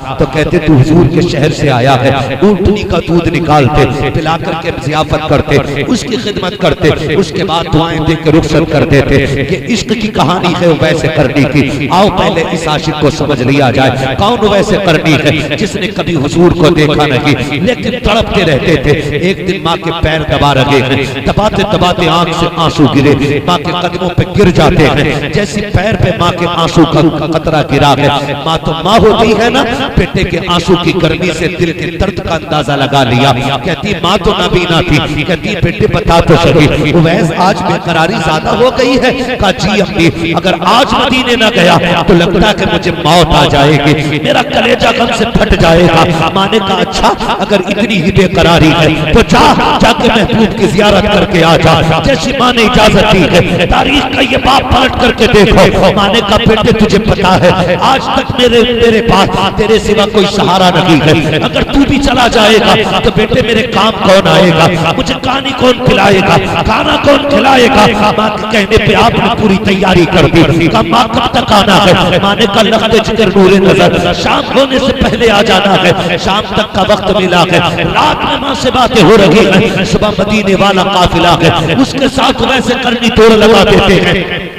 तो कहते तू हुजूर के शहर से आया है, ऊँटनी का दूध निकालते, पिला करके ज़ियाफत करते, उसकी खिदमत करते, उसके बाद दुआएं दे के रुखसत कर देते कि इश्क की कहानी है वैसे करनी थी। आओ पहले इस आशिक को समझ लिया जाए, कौन वैसे करनी है जिसने कभी हुजूर को देखा नहीं लेकिन तड़पते रहते थे। एक दिन माँ के पैर दबा रहे हैं, दबाते दबाते आंख से आंसू गिरे, माँ के कदमों पे गिर जाते हैं। जैसे पैर पे माँ के आंसू का कतरा गिरा है, माँ तो माँ होती है ना, बेटे के आंसू की गर्मी से दिल के दर्द का अंदाजा लगा लिया। कहती माँ तो नबीना थी, कहती बेटे बता तो सही उवैस आज बेकरारी ज्यादा हो गई है? कहा जी अम्मी, अगर आज मदीने न गया तो लगता है कि मुझे मौत आ जाएगी, मेरा कलेजा गम से फट जाएगा। माँ ने कहा अच्छा अगर इतनी ही बेकरारी है तो जाके महबूब की जियारत करके आ जा। जैसी माँ ने इजाजत दी है, तारीख का ये बाप पलट करके देखो। माँ ने कहा बेटे तुझे पता है आज तक मेरे पास तेरे सिवा कोई सहारा नहीं है, अगर तू भी चला जाएगा तो बेटे मेरे काम कौन आएगा, मुझे कहानी कौन खिलाएगा, खाना कौन खिलाएगा? माँ के कहने पे आपने पूरी तैयारी कर दी। कहा माँ कब तक आना है? माँ ने कहा लख्ते जिक्र नूरे नजर, शाम होने से पहले आ जाना है। शाम तक का वक्त मिला है, रात में माँ से बातें हो रही है, सुबह मदीने वाला काफिला है, उसके साथ वैसे करनी तोड़ लगा देते हैं।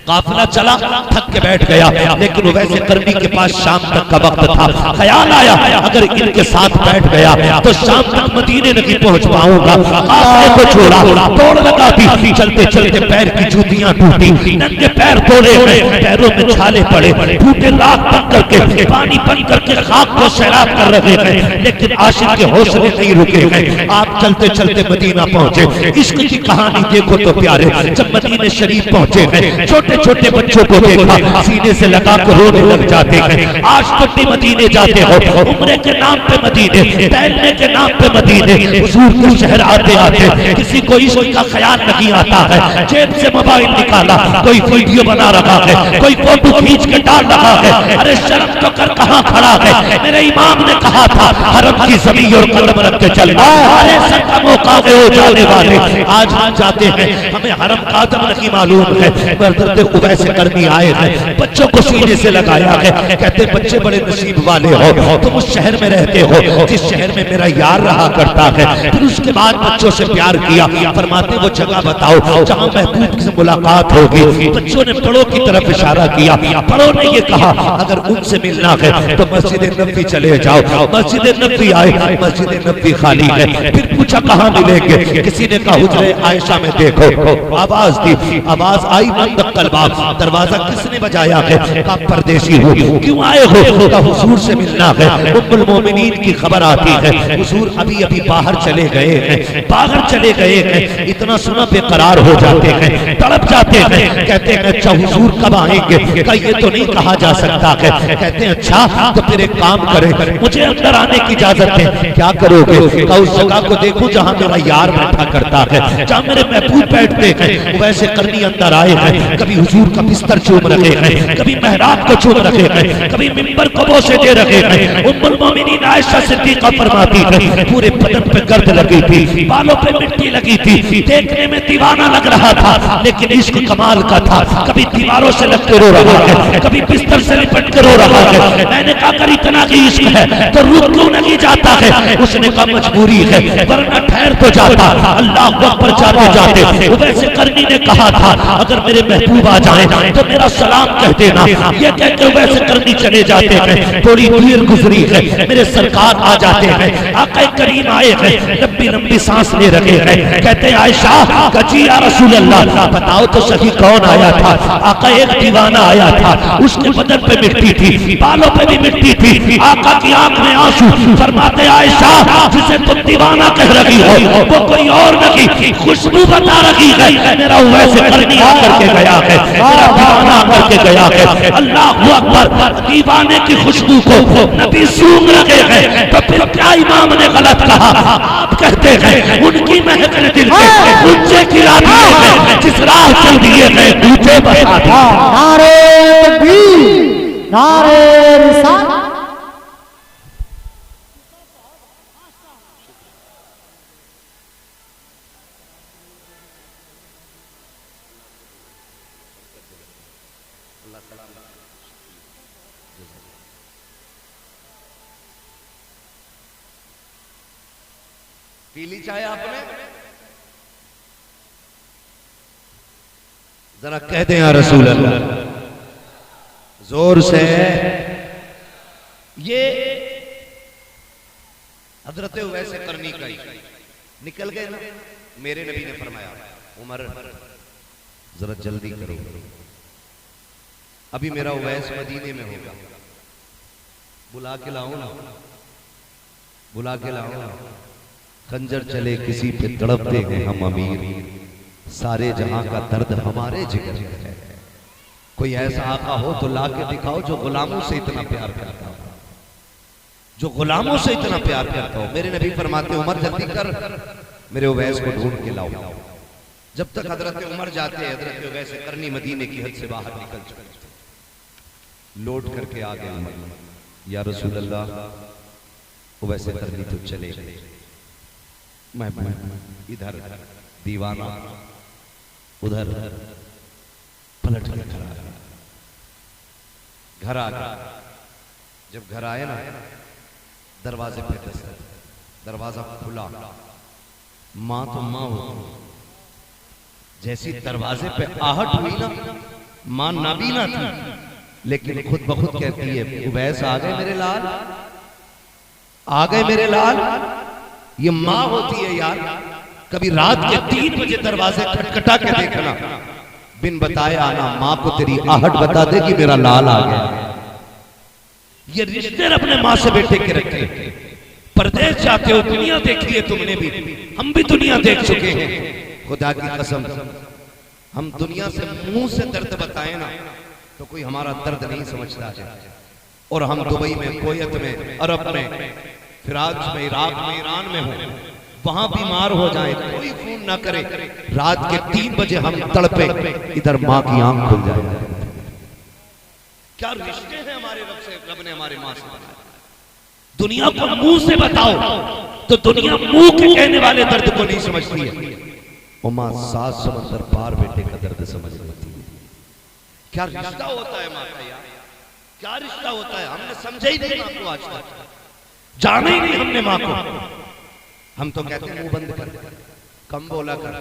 काफिला चला, थक के बैठ गया, लेकिन वैसे करनी के पास शाम तक का वक्त था। ख्याल आया अगर इनके साथ बैठ गया तो शाम तक मदीने नहीं पहुंच पाऊंगा। काफिले को छोड़ा, तोड़ लगा दी, चलते चलते पैर की जूतियां टूटी, नंगे पैर तोड़े गए, पैरों में छाले पड़े, टूटे राख बन करके पानी बन करके खाक को सैराब कर रहे हैं, लेकिन आशिक के हौसले नहीं रुके हैं। आप चलते चलते मदीना पहुंचे। इश्क की कहानी देखो तो प्यारे, जब मदीने शरीफ पहुंचे हैं छोटे छोटे बच्चों को देखा, सीने से लगा कर रोने लग जाते हैं। आज तक भी मदीने जाते हो, उम्रे के नाम पे मदीने, टहलने के नाम पे मदीने, हुजूर के शहर आते आते किसी को इश्क का ख्याल नहीं आता है। जेब से मोबाइल निकाला, कोई वीडियो बना रहा है, कोई फोटो खींच के डाल रहा है। अरे शर्म तो कर, कहाँ खड़ा है? मेरे इमाम ने कहा था हरम की जमीन और कदम रख के चलना। अरे सब मौका हो जाने वाले, आज हम जाते हैं, हमें हरम का कदम नहीं मालूम है। वैसे करनी आए हैं, बच्चों को सीने से लगाया है, कहते बच्चे बड़े नसीब वाले हो, तुम उस शहर में रहते हो जिस शहर में मेरा यार रहा करता है। फिर उसके बाद बच्चों से प्यार किया, फरमाते वो जगह बताओ जहां महबूब से मुलाकात होगी। बच्चों ने बड़ों की तरफ इशारा किया, बड़ों ने ये कहा अगर उनसे मिलना है तो मस्जिद नबी चले जाओ। मस्जिद नबी आए, मस्जिद नबी खाली है। फिर पूछा कहाँ मिलेंगे? किसी ने कहा हुजरे आयशा में देखो। आवाज दी, आवाज आई बंद कलबा, दरवाजा किसने बजाया है? कहा परदेशी हो, क्यों आए हो? कहा हुजूर से मिलना है, उम्मुल मोमिनीन की खबर आती है हुजूर अभी अभी बाहर चले गए हैं, बाहर चले गए हैं। इतना सुना बेकरार हो जाते हैं, तड़प जाते हैं, कहते हैं अच्छा हुजूर कब आएंगे? कहा ये तो नहीं कहा जा सकता है। कहते हैं अच्छा तो फिर एक काम करें, मुझे अंदर आने की इजाजत है। क्या करोगे? कहा उस जगह को देखो जहाँ मेरा यार बैठा करता है, जहाँ मेरे महबूब बैठते हैं। वैसे करनी अंदर आए हैं, कभी हुजूर का बिस्तर चूम रहे हैं, कभी मेहराब को चूम रहे हैं, कभी मिंबर को बोसे दे रहे हैं। उम्मुल मोमिनीन आयशा सिद्दीका फरमाती है पूरे बदन पे गर्द लगी थी, बालों पे मिट्टी लगी थी, देखने में दीवाना लग रहा था, लेकिन इश्क कमाल का था। कभी दीवारों से लग के रो रहा है, कभी बिस्तर से लिपट के रो रहा है। मैंने कहा अगर इतना ही इश्क है तो रुक क्यों नहीं जाता है? उसने कहा मजबूरी है, वरना ठहर तो जाता। अल्लाह अकबर जाते जाते वैसे करनी ने कहा था अगर मेरे महबूब आ जाए तो मेरा सलाम कह देना। ये कहकर वैसे करनी चले जाते हैं। थोड़ी देर गुजरी है, मेरे सरकार आ जाते हैं, आका करीम आए हैं, लंबी लंबी सांस ले रहे हैं। कहते हैं आयशा कजी या रसूल अल्लाह, बताओ तो सही कौन आया था? आका एक दीवाना आया था, उसके बदन पे मिट्टी थी, बालों पे भी मिट्टी थी, आका की आंख में आंसू। फरमाते आयशा जिसे तुम दीवाना कह रही हो वो कोई और नहीं, खुशबू बता रही है। मेरा वैसे करनी आकर के गया है, मेरा दीवाना करके गया है। अल्लाह अकबर, दीवाने की खुशबू को नबी सूंघ रहे हैं। तो फिर क्या इमाम ने गलत कहा? आप कहते हैं उनकी महक ने दिल के ऊंचे खिला दिए हैं, जिस राह चल दिए हैं ऊंचे बता दिए। नारे तकबीर, नारे रिसालत। पी ली चाय आपने? जरा कह दें या रसूल अल्लाह, जोर से। ये हजरत उवैस करनी का ही निकल गए ना। मेरे नबी ने फरमाया, उमर जरा जल्दी करो, अभी मेरा उवैस मदीने में होगा, बुला के लाओ ना, बुला के लाओ ना। खंजर चले किसी पे तड़पते हैं हम अमीर, सारे जहां का दर्द हमारे जिगर में है। कोई ऐसा आका हो तो ला के दिखाओ जो गुलामों से इतना प्यार करता हो, जो गुलामों से इतना प्यार करता हो। मेरे नबी फरमाते, उमर जल्दी कर, मेरे उवैस को ढूंढ के लाओ। जब तक हजरत उमर जाते हैं, हजरत उवैस करनी मदीने की हद से बाहर निकल चुके, लौट करके आ गए। या रसूल अल्लाह, उवैस करनी तो चले गए, मैं इधर दीवाना, उधर पलट के घर आ गया। जब घर आए ना, दरवाजे पे दस्तक, दरवाजा खुला, मां तो मां होती, जैसी दरवाजे पे आहट हुई ना, मां नाबीना थी, लेकिन खुद ब खुद कहती है, उवैस आ गए मेरे लाल, आ गए मेरे लाल। ये मां होती है यार। कभी रात के 3 बजे दरवाजे खटखटा के देखना, बिन बताए आना, मां को तेरी आहट बता दे कि मेरा लाल आ गया। ये रिश्ते अपने मां से बेटे के रखे। परदेश जाते हो, दुनिया देखी है तुमने भी, हम भी दुनिया देख चुके हैं। खुदा की कसम, हम दुनिया से मुंह से दर्द बताए ना तो कोई हमारा दर्द नहीं समझता है। और हम दुबई में, कुवैत में, अरब में, फिराज में, इराक में, ईरान में हो, वहां बीमार हो जाए, कोई फोन ना करे, रात के 3 बजे हम तड़पे, इधर मां की आंख खुल जाए। क्या रिश्ते हैं हमारे रब से, रब ने हमारे मां से बनाया। दुनिया को मुंह से बताओ तो दुनिया मुंह के कहने वाले दर्द को नहीं समझती है। और मां 7 समंदर पार बेटे का दर्द समझ लेती है। क्या रिश्ता होता है मां का यार, क्या रिश्ता होता है। हमने समझा ही नहीं मां को, आज तक जाना ही नहीं हमने मां को। हम तो कहते हैं मुंह बंद कर, कम बोला कर,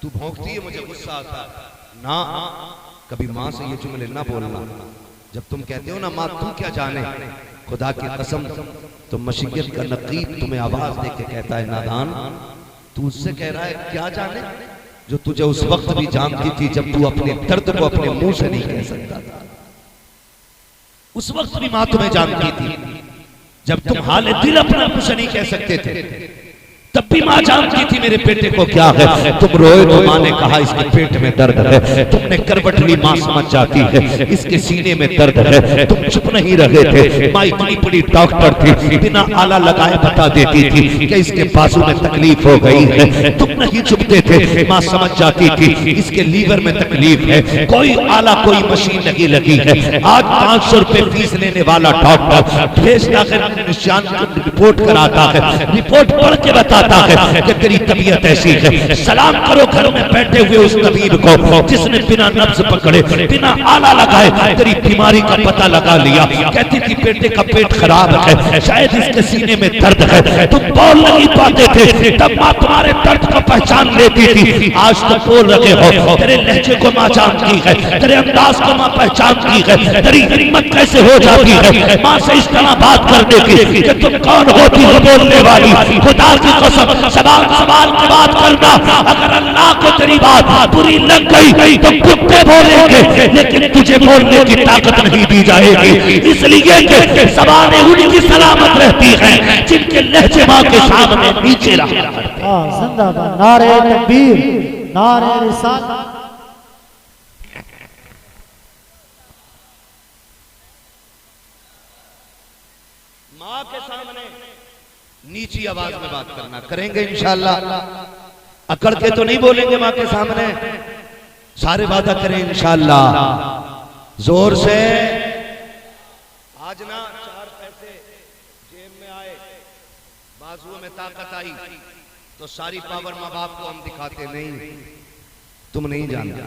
तू भौंकती है मुझे गुस्सा आता ना। कभी मां से ये जुमले ना बोलना। जब तुम कहते हो ना मां तू क्या जाने, खुदा की कसम, तो मशीयत का नकीब तुम्हें आवाज दे के कहता है, नादान, तू उससे कह रहा है क्या जाने, जो तुझे उस वक्त भी जानती थी जब तू अपने दर्द को अपने मुंह से नहीं कह सकता था। उस वक्त भी मां तुम्हें जानती थी, जब तुम हाल दिल अपना मुंह से नहीं कह सकते थे, तब भी मां जानती थी मेरे बेटे को क्या है। तुम रोए तो मां ने कहा इसके पेट में दर्द है। तुमने करवट ली, मां समझ जाती है इसके सीने में दर्द है। तुम चुप नहीं रहे थे। मां इतनी बड़ी डॉक्टर थी, बिना आला लगाए बता देती थी कि इसके बाजू में तकलीफ हो गई है। तुम नहीं चुपते थे, मां समझ जाती थी इसके लीवर में तकलीफ है। कोई आला, कोई मशीन नहीं लगी है। आज 500 रुपए फीस लेने वाला डॉक्टर भेजता है, निशान रिपोर्ट कराता है, रिपोर्ट पढ़ के बताता है कि तेरी तबीयत ऐसी है। सलाम करो घर में बैठे हुए उस तबीब को जिसने बिना नब्ज पकड़े, बिना आला लगाए तेरी बीमारी का पता लगा लिया। कहती थी बेटे का पेट खराब है, शायद इसके सीने में दर्द है। तुम बोल नहीं पाते थे, तब मां तुम्हारे दर्द को पहचान लेती थी। आज तो बोल रहे हो, तेरे लहजे को मां जानती है, तेरे अंदाज को मां पहचानती है। तेरी हिम्मत कैसे हो जाती है मां से इस तरह बात करने की कि तुम कौन होती हो बोलने वाली। खुदा की सवाल की बात करना, अगर अल्लाह को तेरी बात बुरी लग गई तो कुत्ते बोलेंगे, लेकिन तुझे बोलने की ताकत नहीं दी जाएगी। इसलिए कि ज़बानें उनकी सलामत रहती हैं जिनके लहजे मां के सामने नीचे रहा करते हैं। जिंदाबाद, नारे तकबीर, नारे रिसालत। मां के सामने नीची आवाज में बात करना, करेंगे इंशाअल्लाह। अकड़ के तो नहीं बोलेंगे मां के सामने, सारे वादा करें इंशाअल्लाह। जोर से। आज ना 4 पैसे जेब में आए, बाजुओं में ताकत आई, तो सारी पावर मां बाप को हम दिखाते नहीं। तुम नहीं जानते,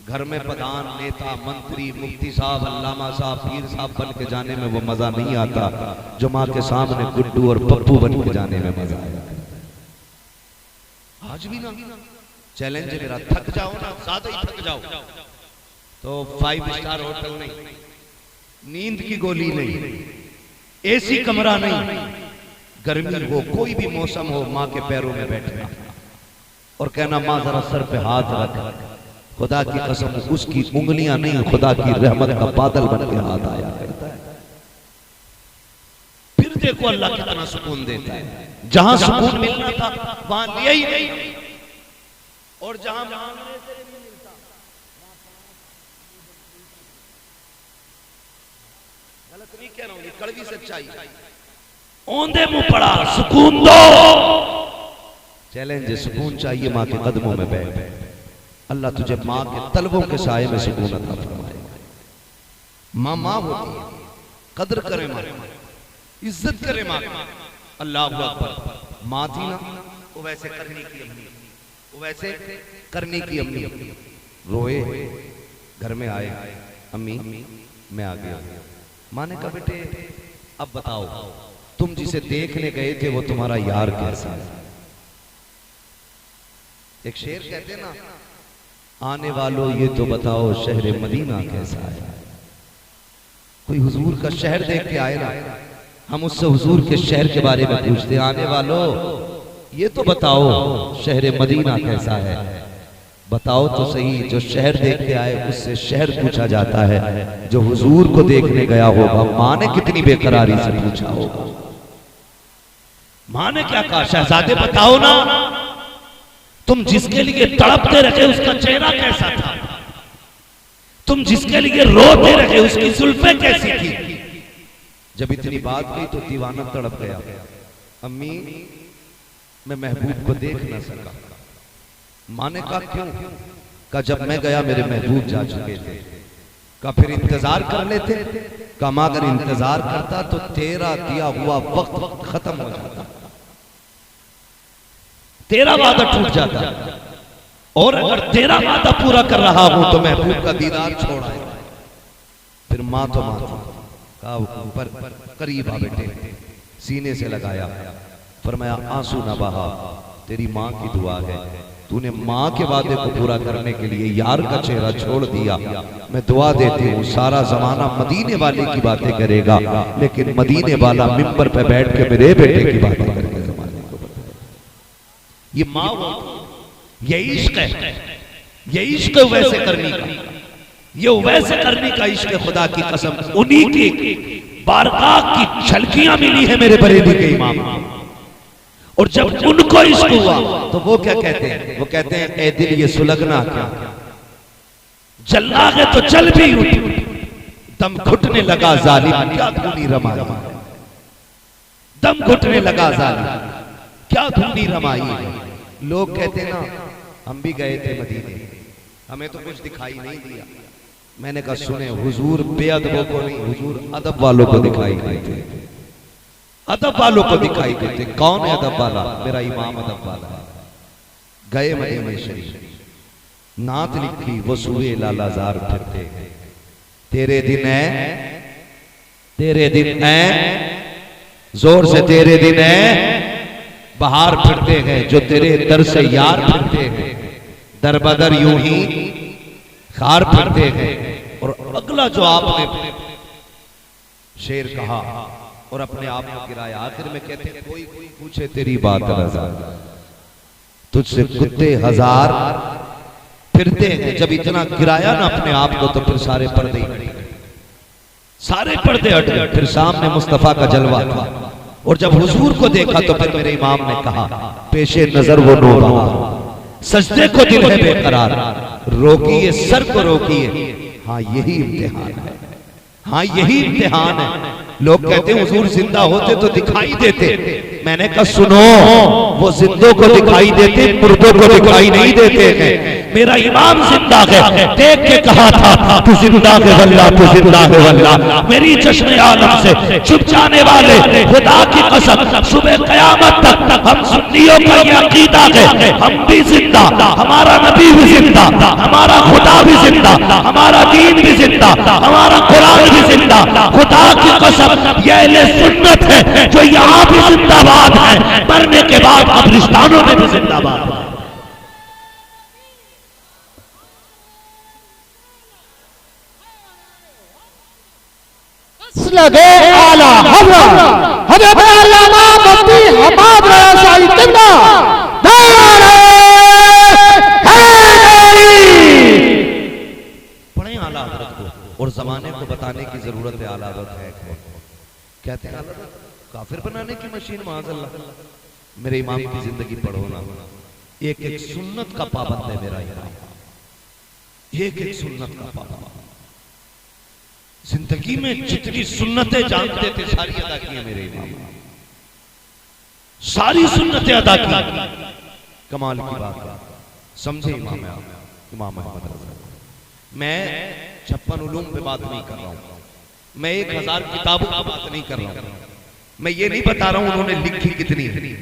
घर में प्रधान, नेता, मंत्री, मुफ्ती साहब, अल्लामा साहब, पीर साहब बन के जाने में वो मजा नहीं आता जो माँ के सामने गुड्डू और पप्पू बन के जाने में मजा आया। आज भी ना चैलेंज मेरा, थक जाओ ना, ज्यादा ही थक जाओ तो 5 स्टार होटल नहीं, नींद की गोली नहीं, एसी कमरा नहीं, गर्मी हो, कोई भी मौसम हो, माँ के पैरों में बैठना और कहना माँ जरा सर पे हाथ रख। खुदा की कसम उसकी उंगलियां नहीं, खुदा की रहमत का बादल बन के हाथ आया करता है। फिर देखो अल्लाह कितना सुकून देता है। जहां सुकून मिलना था वहां लिया ही नहीं, और जहां मांगने से नहीं मिलता, गलत नहीं कह रहा हूं, ये कड़वी सच्चाई। औंधे मुंह पड़ा सुकून दो, चैलेंज सुकून चाहिए, मां के कदमों में बैठ, अल्लाह तुझे माँ के तलबों के साए में सुकून अता फरमाएगा। माँ माँ होती है, कदर करे माँ, इज्जत करे माँ। अल्लाह अकबर। माँ थी ना वो वैसे करने की अम्मी, वो वैसे करने की अम्मी। रोए, घर में आए, अम्मी मैं आ गया। माँ ने कहा बेटे अब बताओ तुम जिसे देखने गए थे वो तुम्हारा यार कैसा है? एक शेर कहते ना, आने वालों ये तो बताओ शहर मदीना कैसा है। कोई हुजूर का शहर देख के आए ना, हम उससे हुजूर के शहर के बारे में पूछते, आने वालों ये तो बताओ शहर मदीना कैसा है। बताओ तो सही, जो शहर देख के आए उससे शहर पूछा जाता है, जो हुजूर को देखने गया होगा माँ ने कितनी बेकरारी से पूछा होगा। माँ ने क्या कहा, शहजादे बताओ ना तुम जिसके लिए तड़पते रहे उसका चेहरा कैसा था, तुम जिसके लिए रोते रहे उसकी जुल्फें कैसी थी। जब इतनी बात कही तो दीवाना तड़प गया, अम्मी मैं महबूब को देख ना सका। माँ ने कहा क्यों? कहा जब मैं गया मेरे महबूब जा चुके थे। कहा फिर इंतजार कर लेते? कहा माँ अगर इंतजार करता तो तेरा दिया हुआ वक्त खत्म हो जाता, तेरा वादा टूट जाता, और अगर तेरा वादा पूरा कर रहा हूं तो महबूब का दीदार छोड़ आए। फिर माँ तो माँ थी, कहा ऊपर करीब आ बेटे, सीने से लगाया, फरमाया आंसू न बहा, तेरी माँ की दुआ है, तूने माँ के वादे को पूरा करने के लिए यार का चेहरा छोड़ दिया। मैं दुआ देती हूँ सारा जमाना मदीने वाले की बातें करेगा, लेकिन मदीने वाला मिंबर पे बैठ के मेरे बेटे की बातें करेगा। ये माँ ये इश्क है, ये इश्क वैसे करने का, ये वैसे करने का इश्क खुदा की कसम। उन्हीं की बारगाह की झलकियां मिली है मेरे बरेली के इमाम, और जब उनको इश्क हुआ तो वो क्या कहते हैं? वो कहते हैं ए दिल ये सुलगना क्या, जलना है तो जल भी उठ, दम घुटने लगा जालिम क्या धूनी रमाई, दम घुटने लगा जालिम क्या धूनी रमाई। लोग कहते ना हम भी गए थे मदीने, हमें तो कुछ दिखाई नहीं दिया। मैंने कहा सुने, हुजूर बेअदबों को नहीं, हुजूर अदब वालों को दिखाई देते, अदब वालों को दिखाई देते। कौन है अदब वाला? मेरा इमाम अदब वाला है। गए मदीने शरीफ, नात लिखी वो सुए लालाजार फिरते, तेरे दिन है, तेरे दिन है, जोर से तेरे दिन है, बाहर फिरते हैं जो तेरे दर से यार फिरते हैं, दर बदर यूं ही खार फिरते हैं। और अगला जो आपने शेर कहा और अपने आप को गिराया, आखिर में कहते हैं कोई कोई पूछे तेरी बात रज़ा, तुझसे कुत्ते हजार फिरते हैं। जब इतना गिराया ना अपने आप को तो फिर सारे पर्दे हट गए, सारे पर्दे हट गए। फिर सामने मुस्तफा का जलवा था, और जब हुजूर को देखा तो फिर मेरे इमाम ने कहा पेशे नजर वो नौबहार, सजदे को दिल है बेकरार, रोकिए सर को रोकिए, हाँ यही इम्तिहान है, हाँ यही इम्तिहान है। लोग कहते हैं हुजूर जिंदा होते तो दिखाई देते, मैंने कहा सुनो, वो जिंदों को दिखाई देते, मुर्दों को दिखाई नहीं देते हैं। मेरा इमाम जिंदा है, देख के कहा था तू जिंदा है वल्लाह, तू जिंदा है वल्लाह। मेरी चश्मे आलम से छुप जाने वाले खुदा की कसम, सुबह कयामत तक हम सुन्नियों का ये अकीदा है, हम भी जिंदा, हमारा नबी भी जिंदा, हमारा खुदा भी जिंदा, हमारा दीन भी जिंदा, हमारा कुरान भी जिंदा। खुदा की कसम ये अहले सुन्नत है जो यहाँ भी जिंदाबाद है, मरने के बाद कब्रिस्तानों में भी जिंदाबाद है। लगे आला हज़रत हज़रत अल्लामा मुफ्ती हमाद रज़ा शाही क़िबला पढ़े आला हज़रत को, और जमाने को बताने की जरूरत है आला हज़रत है कौन। कहते हैं आला हज़रत काफिर बनाने की मशीन, माज़अल्लाह। मेरे इमाम की जिंदगी पढ़ो ना, एक एक सुन्नत का पाबंद है मेरा इमाम, एक एक सुन्नत का पाबंद। जिंदगी में जितनी सुन्नतें जानते थे सारी अदा की है मेरे इमाम, सारी सुन्नतें अदा की। कमाल की बात है, समझे इमाम इमाम अहमद रज़ा। मैं 56 उलूम पे बात नहीं कर रहा हूं, मैं 1000 किताबों की बात नहीं कर रहा हूं। मैं ये नहीं बता रहा हूं उन्होंने लिखी कितनी है,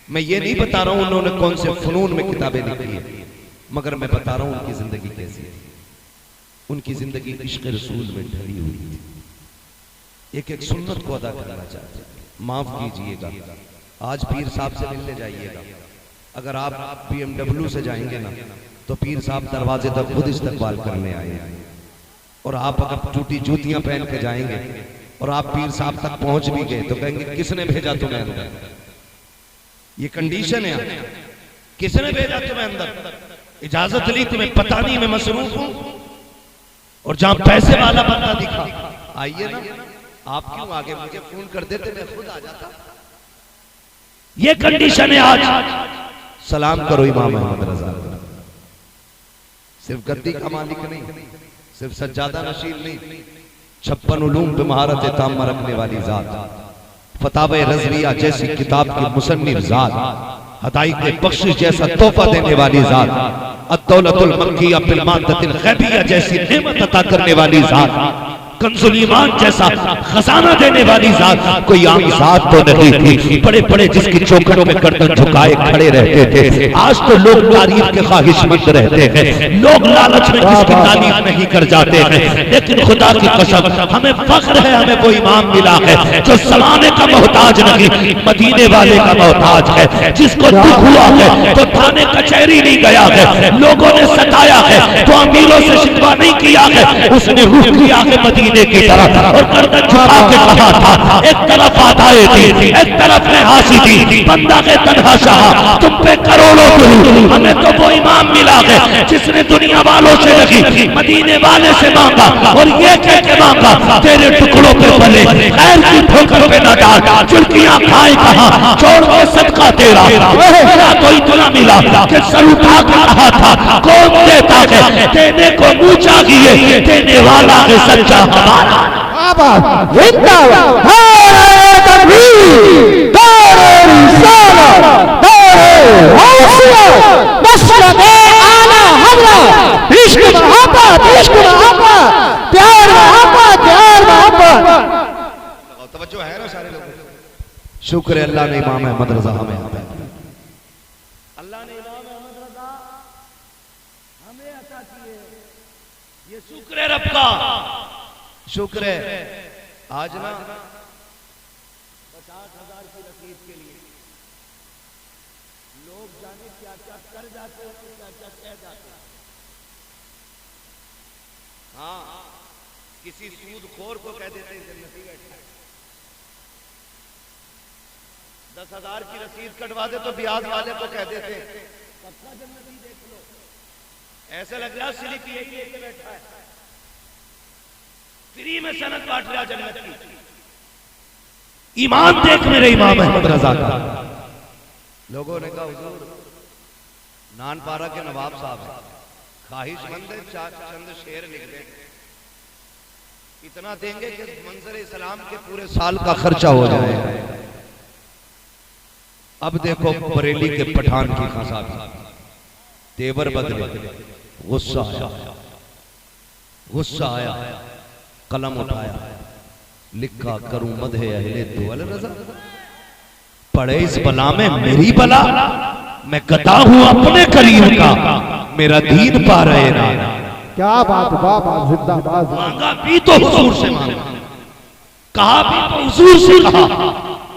मैं ये नहीं बता रहा हूं उन्होंने कौन से फनून में किताबें लिखी है, मगर मैं बता रहा हूं उनकी जिंदगी कैसी है। उनकी जिंदगी इश्क़ रसूल में ढली हुई थी, एक एक सुन्नत को अदा करना चाहते। माफ कीजिएगा, आज पीर साहब से मिलने जाइएगा, अगर आप BMW से जाएंगे ना तो पीर साहब दरवाजे तक खुद इस्तकबाल करने आए। और आप अगर टूटी जूतियां पहन के जाएंगे और आप पीर साहब तक पहुंच भी गए तो कहेंगे किसने भेजा तुम्हें अंदर, ये कंडीशन है, किसने भेजा तुम्हें अंदर, इजाजत ली तुम्हें पता नहीं, मैं मसरूफ हूं। और जहां पैसे वाला बंदा दिखा, आइए ना, आप क्यों आगे, मुझे फोन कर देते मैं खुद आ जाता। ये कंडीशन है आज। सलाम करो इमाम अहमद रज़ा, सिर्फ गद्दी का मालिक नहीं, सिर्फ सज्जादा नशीन नहीं, 56 उलूम पे महारत तामा रखने वाली जात, फतावे रज़विया जैसी किताब की मुसन्निफ जात, हदायत बख्शिश जैसा तोहफा देने वाली जात, अद्दौलतुल मक्किया बिल मादतिल गैबिया जैसी नेमत अता करने वाली जात, कंजुल ईमान जैसा खजाना देने वाली जात कोई आम जात तो नहीं थी। बड़े बड़े जिसकी चौखटों में गर्दन झुकाए खड़े रहते थे, आज तो लोग तारीफ के ख्वाहिशमंद रहते हैं, लोग लालच में किसकी तारीफ नहीं कर जाते हैं। लेकिन खुदा की कसम हमें फख्र है, हमें वो इमाम मिला है जो ज़माने का मोहताज नहीं, मदीने वाले का मोहताज है, जिसको दुख हुआ है तो थाने कचहरी नहीं गया है, लोगों ने सताया है तो अमीरों से शिकवा नहीं किया है, उसने रुख किया है मदीने की तरफ और गर्दन झुका के कहा था, एक तरफ आदाए थी, एक तरफ हासी थी, बंदा के तन्हा शाह तुम पे करोड़ों गुरु। हमें तो वो इमाम मिला है जिसने दुनिया वालों से नहीं मदीने वाले से मांगा, और ये कह के मांगा तेरे टुकड़ों पे पले खैर की ठोकर पे न डाल, चुल्कियां खाए कहा छोड़ के सदका तेरा। मेरा तो इतना मिला कि सर उठा के कहा था कौन देता है, देने को मुंह चाहिए, देने वाला है सच्चा हमारा। तवज्जो है ना सारे लोगों, शुक्र है अल्लाह ने इमाम अहमद रज़ा हमें, अल्लाह ने इमाम अहमद रज़ा हमें अता किए, ये शुक्र है रब का, शुक्र है। आज ना 50,000 की रसीद के लिए लोग जाने क्या क्या कर जाते हैं, क्या क्या कह जाते हैं। हाँ, किसी सूदखोर को कह देते हैं जन्नती बैठा है, 10,000 की रसीद कटवा दे तो ब्याज वाले को कह देते हैं पक्का जन्नती देख लो, ऐसा लग रहा है स्लिप यही लेके बैठा है, फ्री में सनद बांट रहा जन्नत की। ईमान देख मेरे इमाम अहमद रज़ा का। लोगों ने कहा हुजूर नानपारा के नवाब साहब है, ख्वाहिशमंद है, चंद शेर लिख दें, इतना देंगे कि मंजर इस्लाम के पूरे साल का खर्चा हो जाए। अब देखो बरेली के पठान की खसा तेवर बदले, गुस्सा आया, कलम उठाया, लिखा करूं मदहे अहले दुअल रज़ा। पड़े इस बला में मेरी बला, मैं गदा हूं अपने करीम का, मेरा दीन पा रहे ना। क्या बात, वाह वाह, जिंदाबाद। मांगा भी तो हुजूर से मांगा, कहा भी तो हुजूर से कहा।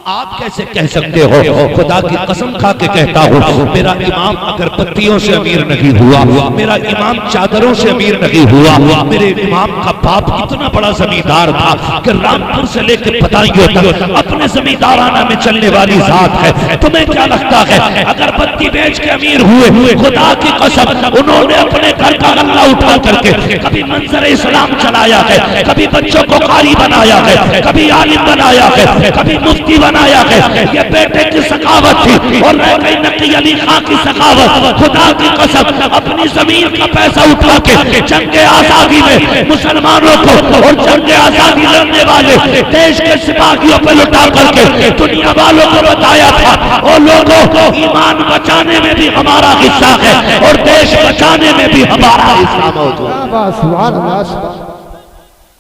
आप कैसे कह सकते हो? खुदा की कसम खा के कहता हूँ, मेरा इमाम अगरबत्तियों से अमीर नहीं हुआ, मेरा इमाम चादरों से अमीर नहीं हुआ। मेरे इमाम का बाप इतना बड़ा जमींदार था कि रामपुर से लेकर बदायूं तक अपने जमींदाराना में चलने वाली जात है। तुम्हें क्या लगता है अगरबत्ती बेच के अमीर हुए? खुदा की कसम, उन्होंने अपने घर का गल्ला उठा करके कभी मंजर इस्लाम चलाया है, कभी बच्चों को कारी बनाया है, कभी आलिम बनाया है, कभी मुफ्ती बनाया है। ये बेटे की सखावत थी और रह गई नकी अली खां की सखावत। खुदा की कसम, अपनी जमीन का पैसा उठा के जंगे आजादी में मुसलमानों को और जंगे आजादी लड़ने वाले देश के सिपाहियों पर लुटा करके दुनिया वालों को बताया था, और लोगों ईमान बचाने में भी हमारा हिस्सा है और देश बचाने में भी हमारा हिस्सा मौजूद है।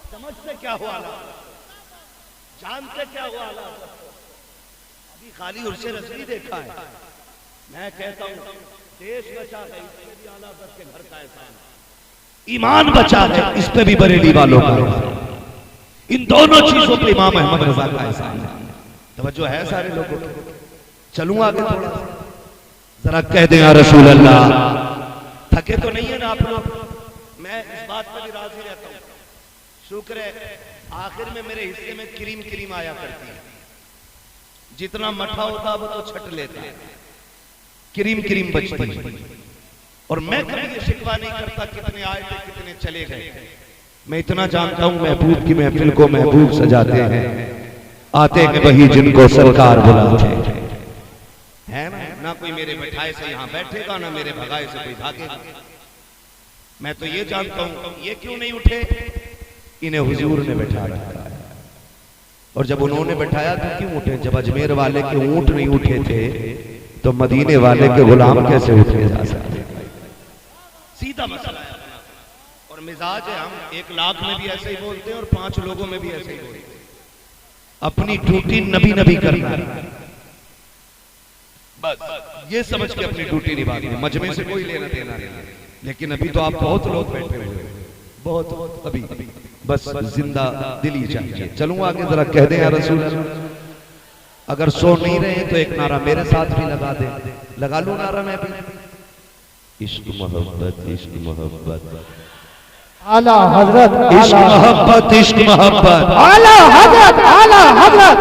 समझते क्या हुआ, जानते क्या हुआ? अभी खाली उर्से रसली देखा है। मैं कहता हूँ देश बचा है, के घर का एहसान, ईमान बचा है, इस पे भी बरेली वालों का, इन दोनों चीजों पे इमाम अहमद रजा का एहसान है। तवज्जो है सारे लोगों को? चलूं आगे थोड़ा, जरा कह दें या रसूल अल्लाह। थके तो नहीं है ना आप लोग? मैं इस बात पर भी राजी रहता हूँ। शुक्र है आखिर में मेरे हिस्से में क्रीम क्रीम आया करती है। जितना मठा होता वो तो छट लेता है, क्रीम क्रीम बचती है। और मैं कभी ये शिकवा नहीं करता कितने आए थे कितने चले गए। मैं इतना जानता हूं महबूब की महफिल को महबूब सजाते हैं, आते हैं वही जिनको सरकार बुलाते हैं ना। कोई मेरे बैठाए से यहाँ बैठेगा, ना मेरे भगाए से कोई भागेगा। मैं तो ये जानता हूं ये क्यों नहीं उठे, इन्हें हुजूर ने बैठा रखा है। और जब उन्होंने बैठाया तो क्यों उठे? जब अजमेर वाले के ऊंट नहीं उठे थे तो मदीने वाले के गुलाम कैसे उठे जा सकते? सीधा मसला है। और मिजाज है, हम 1 लाख में भी ऐसे ही बोलते हैं और 5 लोगों में भी ऐसे ही बोलते हैं। अपनी ड्यूटी नबी नबी करना, बस ये समझ के अपनी ड्यूटी निभानी है। मजमे से कोई लेना देना नहीं। लेकिन अभी तो आप बहुत लोग बैठे हुए हैं, बहुत अभी बस जिंदा दिली चाहिए। चलूं आगे, जरा कह दें या रसूल। अगर सो नहीं रहे तो एक नारा मेरे साथ भी लगा दे, लगा लूं नारा मैं भी। इश्क मोहब्बत, इश्क मोहब्बत, आला हजरत, इश्क मोहब्बत, इश्क मोहब्बत, आला हजरत, आला हजरत।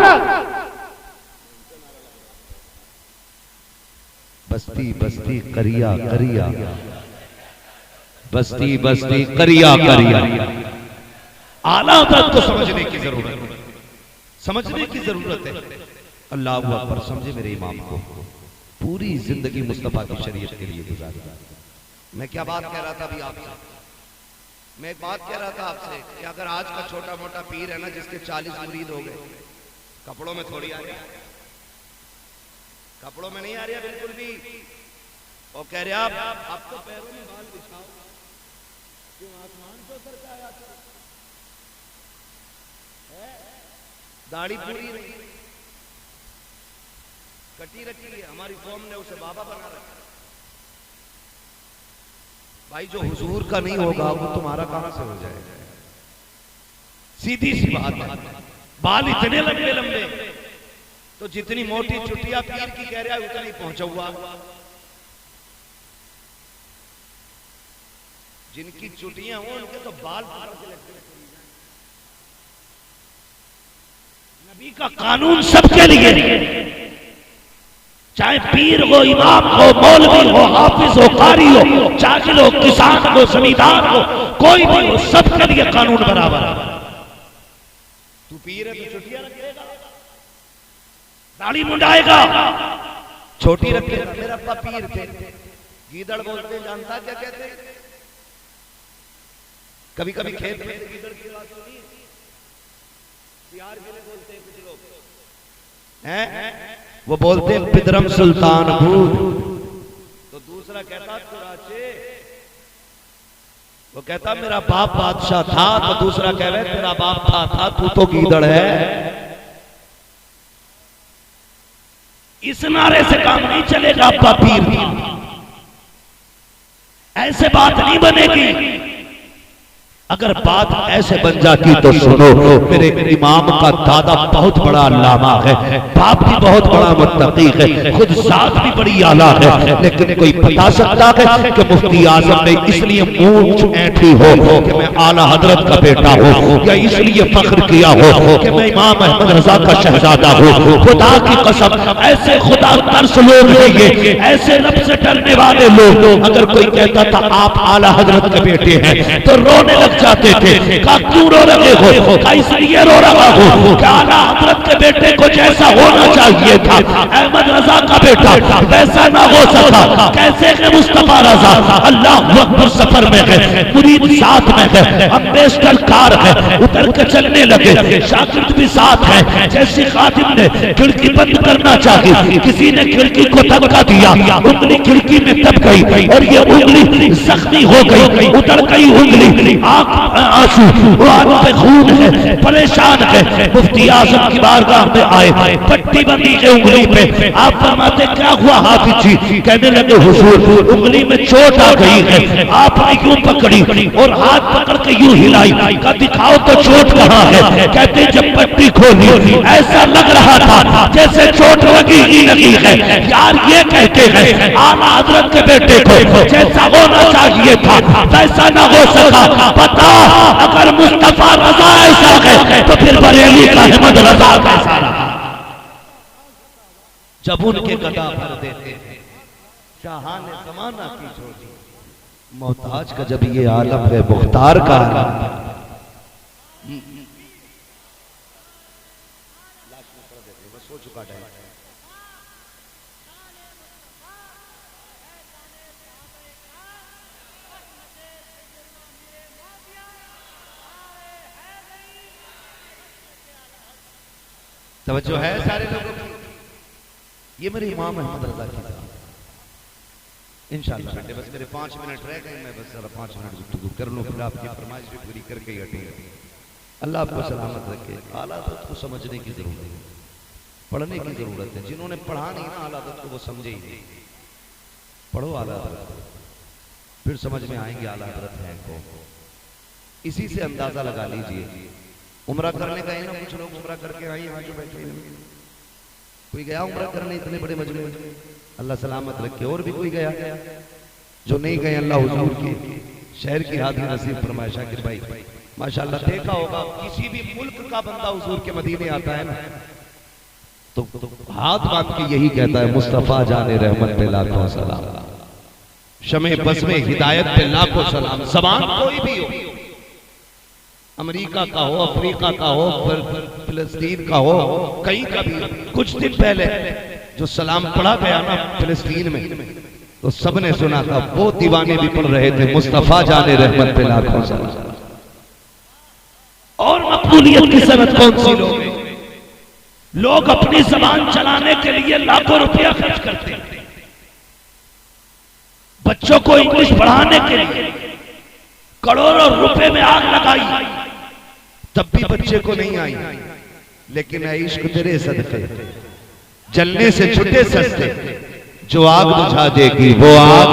बस्ती बस्ती करिया करिया, बस्ती बस्ती करिया करिया। आला हज़रत को समझने की जरूरत है, समझने की जरूरत है। अल्लाह अकबर, समझे मेरे इमाम को। पूरी जिंदगी मुस्तफा की शरीयत के लिए गुजारी। मैं क्या बात कह रहा था अभी आपसे? मैं एक बात कह रहा था आपसे कि अगर आज का छोटा मोटा पीर है ना, जिसके 40 मुरीद हो गए, कपड़ों में थोड़ी आ रहा, कपड़ों में नहीं आ रहा बिल्कुल भी। और कह रहे आप तो पैरों में बाल बिछाओ, क्यों आसमान को सरकाया था? दाढ़ी पूरी नहीं, कटी रखी है। हमारी कौम ने उसे बाबा बना रखा। भाई जो हुजूर का नहीं होगा वो तुम्हारा कहां से हो जाएगा? सीधी सी बात है। बाल इतने लंबे लंबे, तो जितनी मोटी चुटिया पीर की कह रहा है उतना ही पहुंचा हुआ। जिनकी चुटियां हो उनके तो बाल नबी का कानून सबके लिए, चाहे पीर हो, इमाम हो, मौलवी हो, हाफिज हो, कारी हो, जाहिल हो, किसान हो, जमींदार हो, कोई भी हो, सबके लिए कानून बराबर है। तू पीर है तो चुटिया रखेगा, दाढ़ी मुंडाएगा, छोटी रखेगा। मेरा अब्बा पीर थे, गीदड़ बोलते हैं, जानता क्या कहते हैं? कभी कभी खेत में गीदड़ की बात सुनी, प्यार के लिए बोलते हैं कुछ लोग हैं, वो बोलते पिदरम सुल्तान भूत, तो दूसरा कहता तुराचे, वो कहता मेरा बाप बादशाह था, तो दूसरा कह रहे तेरा बाप था तू तो गीदड़ है। इस नारे से काम नहीं चलेगा, आपका पीर था, ऐसे बात नहीं बनेगी। अगर बात ऐसे बन जाती तो सुनो, मेरे इमाम का दादा बहुत बड़ा अल्लामा है, बाप भी बहुत बड़ा मुत्तकी है, खुद जात भी बड़ी आला है, लेकिन कोई बता सकता है कि मुफ्ती आजम ने इसलिए मूंछ ऐंठी हो कि मैं आला हजरत का बेटा हूँ, या इसलिए फख्र किया हो कि मैं इमाम अहमद रजा का शहजादा हूँ? खुदा की कसम, ऐसे खुदा तरस लोग हैं ये, ऐसे रब से डरने वाले लोग। अगर कोई कहता था आप आला हजरत के बेटे हैं तो रोने लग जाते थे। का क्यों रो रहे हो? का इसलिए रो रहा हो कि आला हजरत के बेटे को जैसा होना चाहिए था अहमद रजा का बेटा वैसा ना हो सका। कैसे है मुस्तफा रजा? अल्लाह अकबर, सफर में है, मुरीद साथ में है, अब बेस्टर कार है, उतर के चलने लगे, शागिर्द भी साथ है। जैसे खादिम ने खिड़की बंद करना चाहिए, किसी ने खिड़की को धक्का दिया, उंगली खिड़की में दब गई और ये उंगली जख्मी हो गई, उतर गई उंगली, आंसू, आंख पे खून है, परेशान है। मुफ्ती आजम की बारगाह में आए, पट्टी बंदी है उंगली पे। आप फरमाते क्या हुआ हाफिज जी? कहने लगे हुजूर उंगली में चोट आ गई है। आपने यूं पकड़ी और हाथ पकड़ के यूं हिलाई, का दिखाओ तो चोट कहाँ है? कहते जब पट्टी खोली ऐसा लग रहा था जैसे चोट लगी ही लगी है। यार ये कहते हैं आला हजरत के बेटे को जैसा होना चाहिए था वैसा ना हो सका। पता अगर मुस्तफा रजा ऐसा है तो फिर बरेली का अहमद रजा कैसा रहा? जब उनके गदा भर देते थे शाहान ज़माना की छोटी, मोहताज का जब ये आलम है, मुख्तार का आलम है। तवज्जो है सारे लोगों की? ये मेरे इमाम अहमद रजा की बात इंशाअल्लाह बेटे। बस मेरे 5 मिनट रह गए, मैं बस जरा 5 मिनट गुफ्तगू कर लूं, फिर आपकी फरमाइश भी पूरी करके ही हटेंगे। अल्लाह आपको सलामत रखे। आला हज़रत को समझने की जरूरत है, पढ़ने की जरूरत है। जिन्होंने पढ़ा नहीं ना आला हज़रत को वो समझे ही नहीं। पढ़ो आला हज़रत, फिर समझ में आएंगे आला हज़रत है कौन। इसी से अंदाजा लगा लीजिए। उम्रा करने गए ना कुछ लोग, उम्रा करके आए यहाँ जो बैठे हुए, कोई गया उम्रा करने इतने बड़े मजमे में? अल्लाह सलामत रखे। और भी कोई गया? जो नहीं गए अल्लाह हुजूर के शहर की हादी नसीब फरमाए। शाकिर भाई माशाल्लाह देखा होगा किसी भी मुल्क का बंदा हुजूर के मदीने आता है ना तो हाथ बांध के यही कहता है मुस्तफा जाने रहमत पे लाखों सलाम, शमे बस में हिदायत पे लाखों सलाम। ज़बान कोई भी हो, अमेरिका का हो, अफ्रीका का हो, फिलिस्तीन का हो, कहीं का भी। कुछ दिन पहले जो सलाम पढ़ा गया ना फिलिस्तीन में, तो सबने सुना था, वो दीवाने भी पढ़ रहे थे मुस्तफा जाने रहमत पे लाखों सलाम। और मकबूलियत की सनत कौन सी लोग हैं? लोग अपनी जबान चलाने के लिए लाखों रुपया खर्च करते हैं, बच्चों को इंग्लिश पढ़ाने के लिए करोड़ों रुपए में आग लगाई, तब भी बच्चे को नहीं आई। लेकिन ऐ इश्क तेरे सदके जलने से छुटे सस्ते, जो आग बुझा देगी वो आग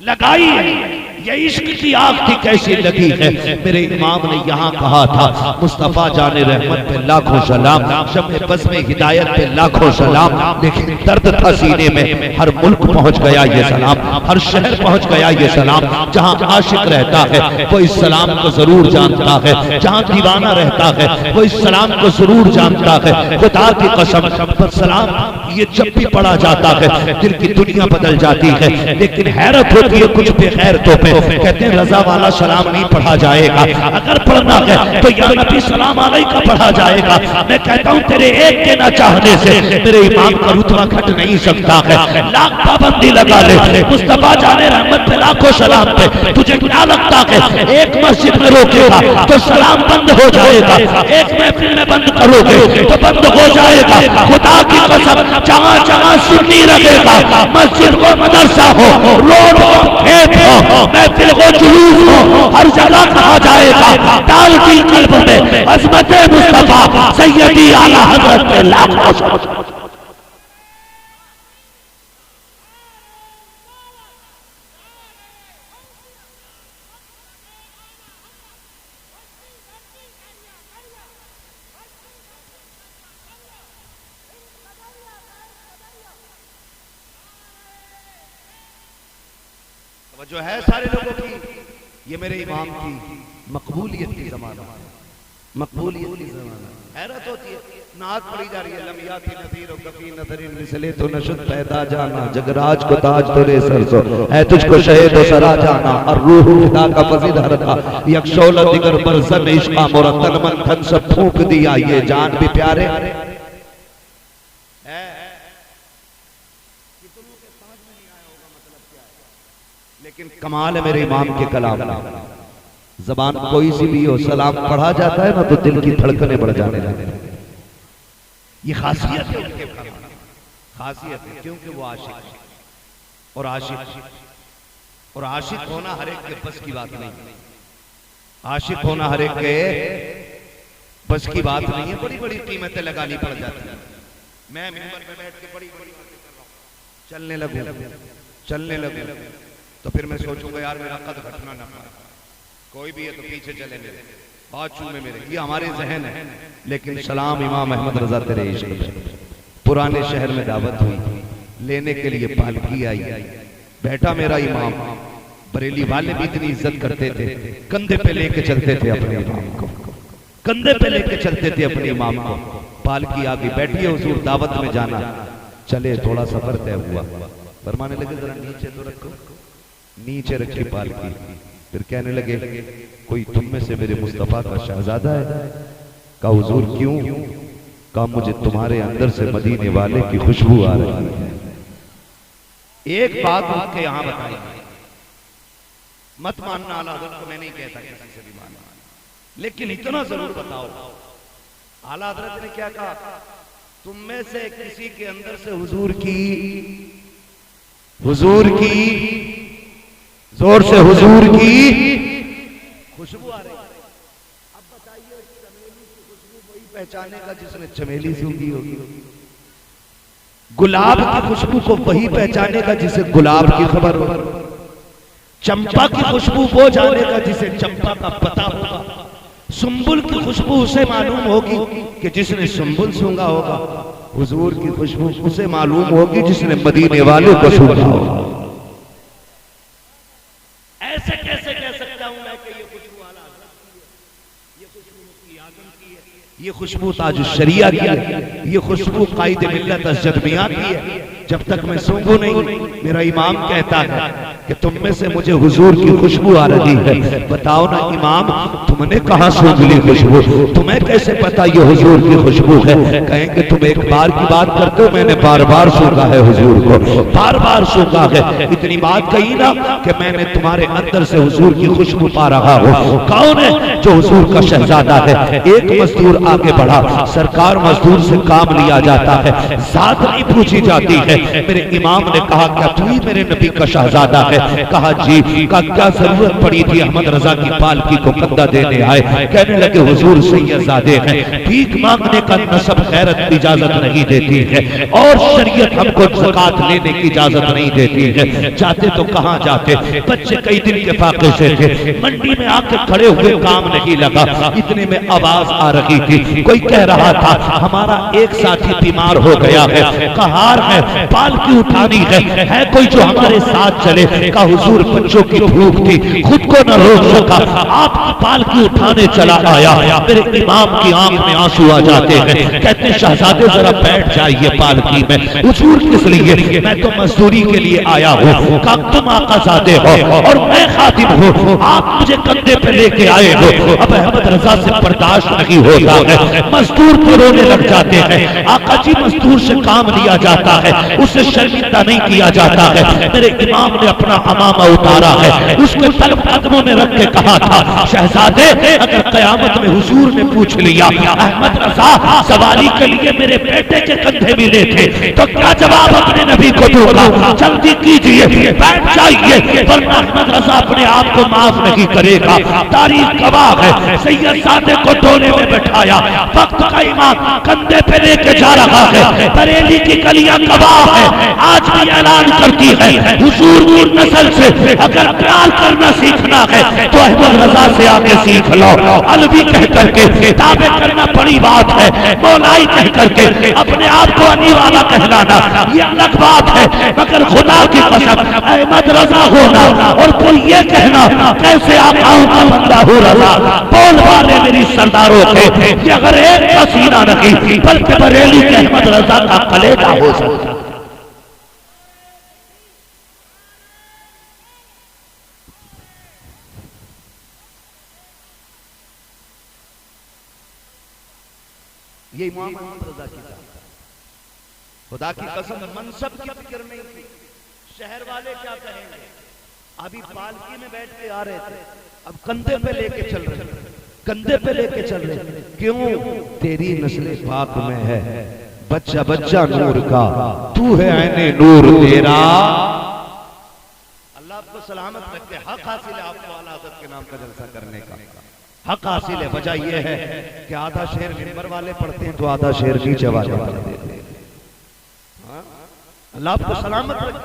लगाई है। ये इश्क की आग थी कैसी लगी है। मेरे इमाम ने यहाँ कहा था मुस्तफा जाने रहमत पे लाखों सलाम, शम्मे बज़ में हिदायत पे लाखों सलाम। लेकिन दर्द था सीने में, हर मुल्क पहुंच गया ये सलाम, हर शहर पहुंच गया ये सलाम। जहाँ आशिक रहता है वो इस सलाम को जरूर जानता है, जहाँ दीवाना रहता है वो इस सलाम को जरूर जानता है। खुदा की कसम पर सलाम ये जब भी पढ़ा जाता है दिल की दुनिया बदल जाती है। लेकिन हैरत होती है कुछ बेगैरतों पे, कहते हैं रजा वाला सलाम नहीं पढ़ा जाएगा, अगर पढ़ना है तो या नबी सलाम अलैका पढ़ा जाएगा। मैं कहता हूँ तेरे एक के ना चाहने से मेरे इमाम का रुतबा घट नहीं सकता है। लाख पाबंदी लगा ले, मुस्तफा जाने रहमत पे लाखों सलाम पे, तुझे क्या लगता है एक मस्जिद में रोकेगा तो सलाम बंद हो जाएगा, एक महफिल में बंद करोगे तो बंद हो जाएगा। खुदा की कसम जहाँ जहाँ सुन्नी लगेगा, मस्जिद हो मदरसा हो, रोड हो खेत हो, महफिल हो जुलूस हो, हर जगह कहा जाएगा डाल दी कल्ब में अज़मत मुस्तफा सैयदी आला हज़रत के लाखों। जो है सारे लोगों की, ये मेरे इमाम की मकबूलियत की ज़माना, मकबूलियत की ज़माना। हैरत होती है, नात पढ़ी जा रही है, लमियाती नज़ीर और कफ़ी नज़रिन मिसले तो नशद पैदा जाना, जगराज को ताज तोरे सरसो है तुझको शहीद और सरा जाना, और रूह खुदा का फज़ीद हरका यकशौल दिगर पर ज़न इश्क़ा मुरतन मन धन सब फूंक दिया, ये जान भी प्यारे लेकिन कमाल है मेरे इमाम के कलाम। जबान कोई सी भी हो, सलाम पढ़ा जाता है ना तो दिल की धड़कनें बढ़ जाने लगती हैं। ये खासियत है उनके कलाम, खासियत है क्योंकि वो आशिक है, और आशिक होना हर एक के बस की बात नहीं, आशिक होना हर एक के बस की बात नहीं है। बड़ी बड़ी कीमतें लगानी पड़ जाती है। मैं मिंबर पे बैठ के बड़ी बड़ी बातें कर रहा हूं, चलने लगूं तो फिर मैं सोचूंगा यार मेरा कद घटना ना पाए, कोई भी है तो पीछे चले मेरे, बात चूमे मेरे, ये हमारे जहन है। लेकिन सलाम इमाम अहमद रजा तेरे इश्क पे, पुराने शहर में दावत हुई, लेने के लिए पालकी आई, बैठा मेरा इमाम। बरेली वाले भी इतनी इज्जत करते थे, कंधे पे लेके चलते थे अपने इमाम को, कंधे पे लेके चलते थे अपने इमाम को। पालकी आगे बैठी है, हुजूर दावत में जाना, चले थोड़ा सफर तय हुआ, फरमाने लगे जरा नीचे तो रखो, नीचे रखी पालकी। फिर कहने लगे कोई तुम में से मेरे मुस्तफा का शहजादा है? कहा हुजूर क्यों? कहा मुझे तुम्हारे अंदर से मदीने वाले की खुशबू आ रही है। एक बात उनके यहां बताई, मत मानना आला हज़रत को, मैं नहीं कहता किसी से भी मानना, लेकिन इतना जरूर बताओ आला हज़रत ने क्या कहा, तुम में से किसी के अंदर से हुजूर की जोर से हुजूर की खुशबू आ रही है। अब बताइए चमेली की खुशबू वही पहचानेगा जिसने चमेली सूंघी होगी, गुलाब की खुशबू को वही पहचानेगा जिसे गुलाब की खबर हो, चंपा की खुशबू वो जानेगा जिसे चंपा का पता होगा, सुंबुल की खुशबू उसे मालूम होगी कि जिसने सुंबुल सूंघा होगा, हुजूर की खुशबू उसे मालूम होगी जिसने मदीने वालों को सूंघा होगा। ऐसे कैसे कह सकता हूं मैं कि ये खुशबू आला हज़रत की है, ये खुशबू मुफ्ती आज़म की है, ये खुशबू ताजुश शरिया की है, ये खुशबू कायदे मिल्लत असजद मियां की है। जब तक मैं सूंघू नहीं, मेरा इमाम कहता है कि तुम में से मुझे हुजूर की खुशबू आ रही है। बताओ ना इमाम, तुमने कहां सूंघ ली खुशबू? तुम्हें कैसे पता ये हुजूर की खुशबू है? कहेंगे तुम एक बार की बात करते हो, मैंने बार बार सूंघा है हुजूर को, बार बार सूंघा है। इतनी बात कही ना कि मैंने तुम्हारे अंदर से हुजूर की खुशबू पा रहा हूं। कौन है जो हुजूर का शहजादा है? एक मजदूर आगे बढ़ा, सरकार मजदूर से काम लिया जाता है, जात नहीं पूछी जाती है। मेरे इमाम ने कहा क्या तू ही मेरे नबी का शहजादा है? कहा जी। का क्या जरूरत पड़ी थी? अहमद रजा की पालकी को कंधा देने आए। कहने लगे हुजूर सैयदजादे हैं, भीख मांगने का नसब खैरत इजाजत नहीं देती है, और शरीयत हमको ज़कात लेने की इजाजत नहीं देती है। जाते तो कहां जाते? बच्चे कई दिन के फाके से थे, मंडी में आके खड़े हुए, काम नहीं लगा। इतने में आवाज आ रही थी, कोई कह रहा था हमारा एक साथी बीमार हो गया है, कहार है, पालकी उठानी है कोई जो हमारे साथ चले। का हुजूर बच्चों की भूख थी, खुद को न रोक सका, आपकी पालकी उठाने चला आया। मेरे इमाम की आंख में आंसू आ जाते हैं, कहते हैं शहजादे जरा बैठ जाइए पालकी में। हुजूर किस लिए? मैं तो मजदूरी के लिए आया हूँ। का तुम आकाजादे हो और मैं खादिम हूँ, आप मुझे कंधे पे लेके आए हो। अब अहमद रजा से बर्दाश्त नहीं होता है, मजदूर तो रोने लग जाते हैं। आका जी मजदूर से काम लिया जाता है, उसे शर्मिंदा नहीं किया जाता है। मेरे इमाम ने अपना अमामा उतारा है, उसके तलब कदमों में रख के कहा था, शहजादे अगर कयामत में हुजूर ने पूछ लिया अहमद रजा सवारी के लिए मेरे बेटे के कंधे मिले थे, तो क्या जवाब अपने नबी को दूंगा? जल्दी कीजिए, बैठ जाइए, वरना अहमद रजा अपने आप को माफ नहीं करेगा। तारीख गवाह है, सैयद सादे को डोले में बैठाया, वक्त का इमाम कंधे पे लेके जा रहा है। बरेली की गलियां गवाह है, आज भी ऐलान करती है, हुजूर की नस्ल से अगर प्यार करना सीखना है तो अहमद रजा से आके सीख लो। अलवी कह करके दावे करना बड़ी बात है, मौलाई कह करके अपने आप को अली वाला कहलाना ये अलग बात है, मगर खुदा की कसम अहमद रजा होना और कोई ये कहना कैसे आकाओं का बंदा हो रजा। बोल वाले मेरी सरदारों के कि अगर एक पसीना नहीं बल्कि बरेली के अहमद रजा का कलेजा हो सकता। ये इमाम अहमद रजा की था। खुदा की कसम मनसब की फिक्र नहीं थी, शहर वाले क्या कहेंगे। अभी पालकी में बैठ के आ रहे थे, अब कंधे पे लेके चल रहे, कंधे पे लेके चल रहे। क्यों? तेरी नस्ल पाक में है बच्चा बच्चा नूर का, तू है ऐने नूर तेरा। अल्लाह आपको सलामत रखे। हक हासिल है आपको आला हज़रत के नाम का जलसा करने का, हक हासिल है। वजह यह है कि आधा शेर मिंबर वाले पढ़ते हैं तो आधा शेर नीचे वाले पढ़ते हैं। अल्लाह आपको सलामत रखे।